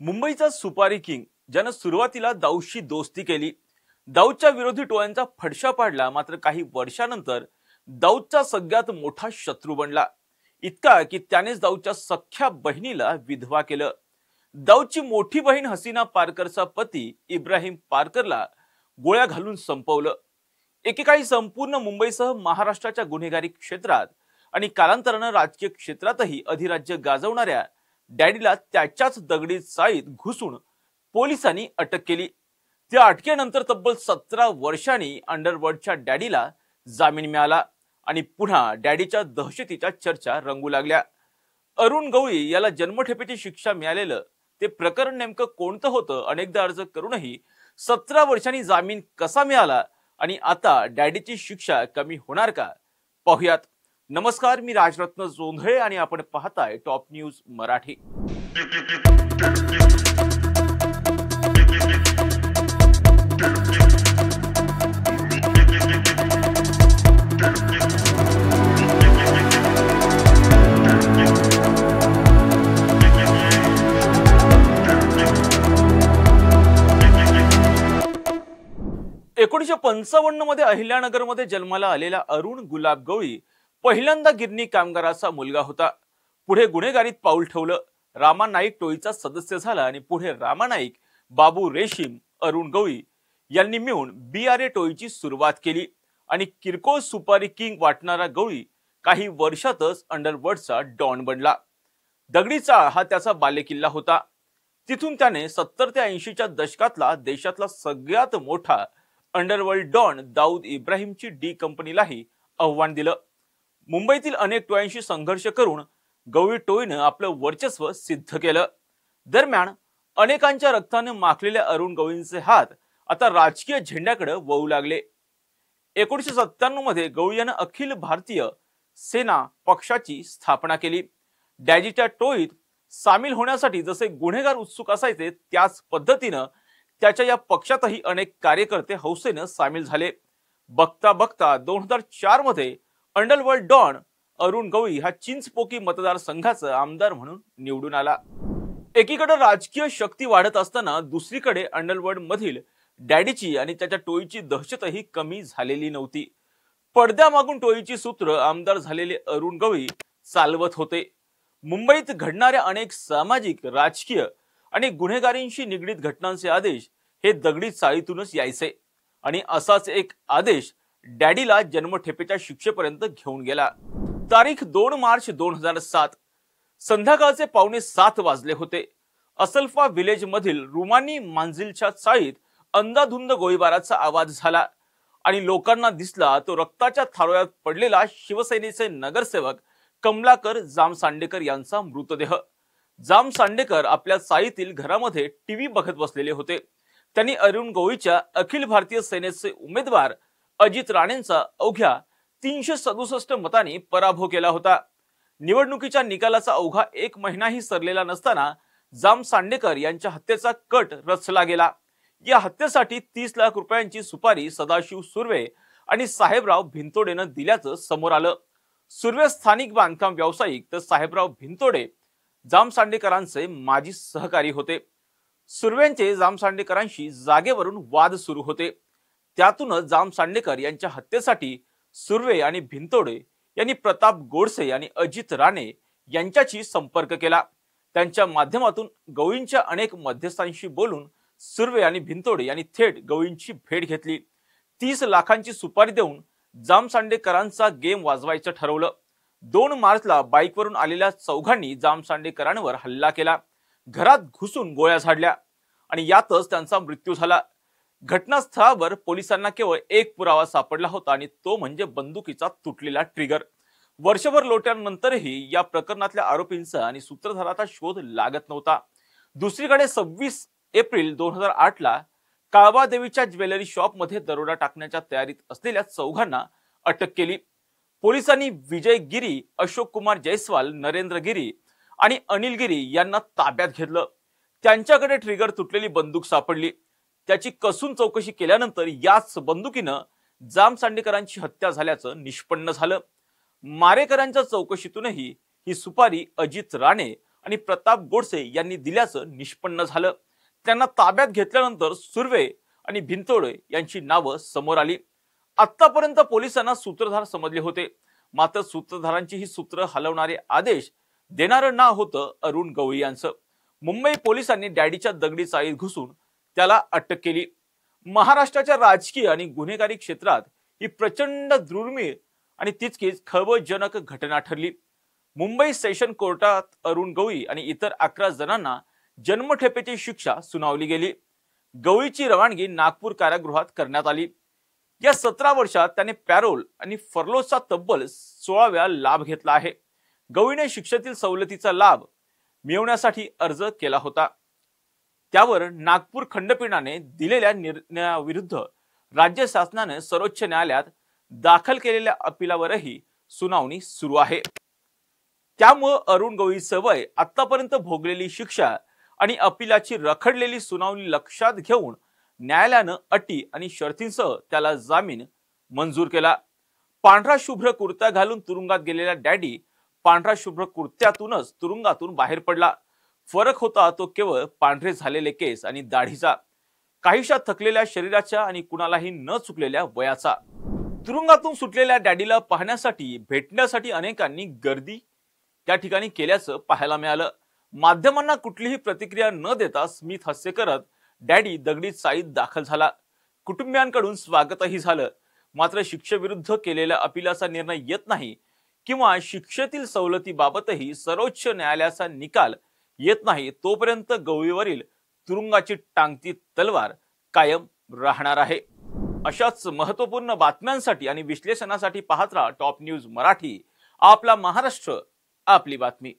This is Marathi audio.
मुंबईचा सुपारी किंग ज्यानं सुरुवातीला दाऊदशी दोस्ती केली, दाऊदच्या विरोधी टोळ्यांचा फडशा पाडला, मात्र काही वर्षानंतर दाऊदचा सगळ्यात मोठा शत्रू बनला. इतका की त्यानेच दाऊदच्या सख्ख्या बहिणीला विधवा केलं. दाऊदची मोठी बहीण हसीना पारकरचा पती इब्राहिम पारकरला गोळ्या घालून संपवलं. एकेकाळी संपूर्ण मुंबईसह महाराष्ट्राच्या गुन्हेगारी क्षेत्रात आणि कालांतरानं राजकीय क्षेत्रातही अधिराज्य गाजवणाऱ्या डॅडीला त्याच्याच दगडी चाळीत घुसून पोलिसांनी अटक केली. त्या अटकेनंतर तब्बल 17 वर्षांनी अंडरवर्ल्डच्या डॅडीला जामीन मिळाला आणि पुन्हा डॅडीच्या दहशतीच्या चर्चा रंगू लागल्या. अरुण गवळी याला जन्मठेपेची शिक्षा मिळालेलं ते प्रकरण नेमकं कोणतं होतं? अनेकदा अर्ज करूनही 17 वर्षांनी जामीन कसा मिळाला आणि आता डॅडीची शिक्षा कमी होणार का? पाहुयात. नमस्कार, मी राजरत्न जोंधळे आणि आपण पाहताय टॉप न्यूज मराठी. 1955 मध्ये अहिल्यानगरमध्ये जन्माला आलेला अरुण गुलाब गवळी पहिल्यांदा गिरणी कामगाराचा मुलगा होता. पुढे गुन्हेगारीत पाऊल ठेवलं. रामा नाईक टोळीचा सदस्य झाला आणि पुढे रामा नाईक, बाबू रेशीम, अरुण गवळी यांनी मिळून BRA टोळीची सुरुवात केली आणि किरकोळ सुपारी किंग वाटणारा गवळी काही वर्षातच अंडरवर्ल्डचा डॉन बनला. दगडीचा हा त्याचा बालेकिल्ला होता. तिथून त्याने 70 ते 80च्या दशकातला देशातला सगळ्यात मोठा अंडरवर्ल्ड डॉन दाऊद इब्राहिमची डी कंपनीलाही आव्हान दिलं. मुंबईतील अनेक टोळ्यांशी संघर्ष करून गवळी टोळीनं आपलं वर्चस्व सिद्ध केलं. दरम्यान अनेकांच्या रक्ताने माखलेल्या अरुण गवळींचे हात आता राजकीय झेंड्याकडे वळू लागले. 1997 मध्ये गवळी यानं अखिल भारतीय सेना पक्षाची स्थापना केली. डॅडीच्या टोळीत सामील होण्यासाठी जसे गुन्हेगार उत्सुक असायचे त्याच पद्धतीनं त्याच्या या पक्षातही अनेक कार्यकर्ते हौसेनं सामील झाले. बघता बघता 2004 मध्ये अंडरवर्ल्ड डॉन अरुण गवळी हा चिंचपोकी मतदारसंघाचा आमदार म्हणून निवडून आला. एकीकडे राजकीय शक्ती वाढत असताना दुसरीकडे अंडरवर्ल्ड मधील डॅडीची आणि त्याच्या टोळीची दहशतही कमी झालेली नव्हती. पडद्यामागून टोळीची सूत्र आमदार झालेले अरुण गवळी चालवत होते. मुंबईत घडणाऱ्या अनेक सामाजिक, राजकीय आणि गुन्हेगारींशी निगडीत घटनांचे आदेश हे दगडी चाळीतूनच यायचे आणि असाच एक आदेश डॅडीला जन्मठेपेच्या शिक्षेपर्यंत घेऊन गेला. तारीख 2 मार्च 2007 संध्याकाळचे 6:45 वाजले होते. असल्फा विलेज मधील रुमानी मांजिलच्या चाळीत अंधाधुंद गोळीबाराचा आवाज झाला आणि लोकांना दिसला तो रक्ताच्या थारोळ्यात पडलेला शिवसेनेचे नगरसेवक कमलाकर जामसांडेकर यांचा मृतदेह. जामसांडेकर आपल्या चाळीतील घरामध्ये टीव्ही बघत बसलेले होते. त्यांनी अरुण गवळीच्या अखिल भारतीय सेनेचे उमेदवार अजित राणेंचा अवघ्या 367 मतांनी पराभव केला होता. निवडणुकीच्या निकालाचा अवघा 1 महिनाही सरलेला नसताना जामसांडेकर यांच्या हत्येचा कट रचला गेला. या हत्येसाठी 30 लाख रुपयांची सुपारी सदाशिव सुर्वे आणि साहेबराव भिंतोडेनं दिल्याचं समोर आलं. सुर्वे स्थानिक बांधकाम व्यावसायिक तर साहेबराव भिंतोडे जामसांडेकरांचे माजी सहकारी होते. सुर्वेंचे जामसांडेकरांशी जागेवरून वाद सुरू होते. त्यातूनच जामसांडेकर यांच्या हत्येसाठी सुर्वे आणि भिंतोडे यांनी प्रताप गोडसे आणि अजित राणे यांच्याशी संपर्क केला. त्यांच्या माध्यमातून गवळींच्या अनेक मध्यस्थांशी बोलून सुर्वे आणि भिंतोडे यांनी थेट गवळींची भेट घेतली. 30 लाखांची सुपारी देऊन जामसांडेकरांचा गेम वाजवायचं ठरवलं. 2 मार्चला बाईकवरून आलेल्या चौघांनी जामसांडेकरांवर हल्ला केला. घरात घुसून गोळ्या झाडल्या आणि यातच त्यांचा मृत्यू झाला. घटनास्थळावर पोलिसांना केवळ एक पुरावा सापडला होता आणि तो म्हणजे बंदुकीचा तुटलेला ट्रिगर. वर्षभर लोटल्यानंतरही या प्रकरणातल्या आरोपींचा आणि सूत्रधाराचा शोध लागत नव्हता. दुसरीकडे 26 एप्रिल 2008 ला काळबादेवीच्या ज्वेलरी शॉपमध्ये दरोडा टाकण्याच्या तयारीत असलेल्या चौघांना अटक केली. पोलिसांनी विजय गिरी, अशोक कुमार जयस्वाल, नरेंद्र गिरी आणि अनिल गिरी यांना ताब्यात घेतलं. त्यांच्याकडे ट्रिगर तुटलेली बंदूक सापडली. त्याची कसून चौकशी केल्यानंतर याच बंदुकीनं जामसांडेकरांची हत्या झाल्याचं निष्पन्न झालं. मारेकरांच्या चौकशीतूनही ही सुपारी अजित राणे आणि प्रताप गोडसे यांनी दिल्याचं निष्पन्न झालं। त्यांना ताब्यात घेतल्यानंतर सुर्वे आणि भिंतोडे यांची नावं समोर आली। आतापर्यंत पोलिसांना सूत्रधार समजले होते, मात्र सूत्रधारांची ही सूत्र हलवणारे आदेश देणारं नाव होतं अरुण गवळी यांचं। मुंबई पोलिसांनी डॅडीच्या दगडी चाळीत घुसून त्याला अटक केली। महाराष्ट्राच्या राजकीय आणि गुन्हेगारी क्षेत्रात ही प्रचंड दुर्मिळ आणि तितकीच खळबळजनक घटना ठरली। मुंबई सेशन कोर्टात अरुण गवळी आणि इतर 11 जणांना जन्मठेपेची शिक्षा सुनावली गेली। गवळीची रवानगी नागपूर कारागृहात करण्यात आली। या 17 वर्षात त्याने पॅरोल आणि फर्लोचा तब्बल 16 वेळा लाभ घेतला आहे। गवळीने शिक्षेतील सवलतीचा लाभ मिळवण्यासाठी अर्ज केला होता। त्यावर नागपूर खंडपीठाने दिलेल्या निर्णयाविरुद्ध राज्य शासनाने सर्वोच्च न्यायालयात दाखल केलेल्या अपीलावरही सुनावणी सुरू आहे। त्यामुळे अरुण गवळीचं वय, आतापर्यंत भोगलेली शिक्षा आणि अपीलाची रखडलेली सुनावणी लक्षात घेऊन न्यायालयानं अटी आणि शर्तींसह त्याला जामीन मंजूर केला। पांढरा शुभ्र कुर्ता घालून तुरुंगात गेलेला डॅडी पांढरा शुभ्र कुर्त्यातूनच तुरुंगातून बाहेर पडला। फरक होता तो केवळ पांढरे झालेले केस आणि दाढीचा, काहीशा थकलेल्या शरीराच्या आणि कुणालाही न चुकलेल्या वयाचा। तुरुंगातून सुटलेल्या डॅडीला पाहण्यासाठी, भेटण्यासाठी अनेकांनी गर्दी त्या ठिकाणी केल्याचं पाहायला मिळालं। माध्यमांना कुठलीही प्रतिक्रिया न देता स्मित हास्य करत डॅडी दगडी चाळीत दाखल झाला। कुटुंबियांकडून स्वागतही झालं, मात्र शिक्षेविरुद्ध केलेल्या अपीलाचा निर्णय येत नाही किंवा शिक्षेतील सवलतीबाबतही सर्वोच्च न्यायालयाचा निकाल येत नाही तोपर्यंत गवळीवरील तुरुंगाची टांगती तलवार कायम राहणार आहे। अशाच महत्त्वपूर्ण बातम्यांसाठी आणि विश्लेषणासाठी पाहत राहा टॉप न्यूज मराठी। आपला महाराष्ट्र, आपली बातमी।